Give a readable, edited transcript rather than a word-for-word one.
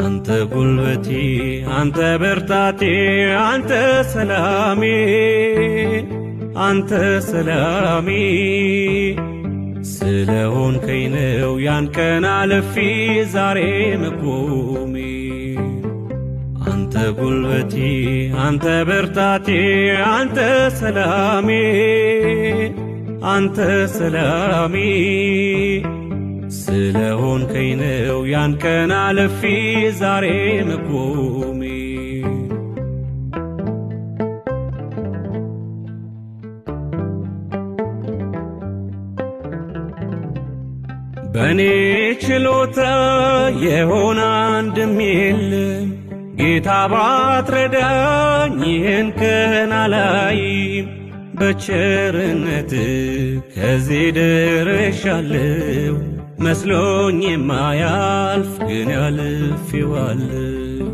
አንተ ጉልበቴ አንተ ብርታቴ አንተ ሰላሜ አንተ ሰላሜ ስለሆንከኝ ነው ያን ቀን አልፌ ዛሬ መቆሜ። አንተ ጉልበቴ አንተ ብርታቴ አንተ ሰላሜ አንተ ሰላሜ ስለሆንከኝ ነው ያን ቀን አልፌ ዛሬ መቆሜ። በኔ ችሎታ የሆነ አንድም የለም ጌታ ባትረዳኝ ይህን ቀን አላይም። በቸርነት ከዚህ ደርሻለሁ መስሎኝ የማያልፍ ግን ያልፌዋለሁ።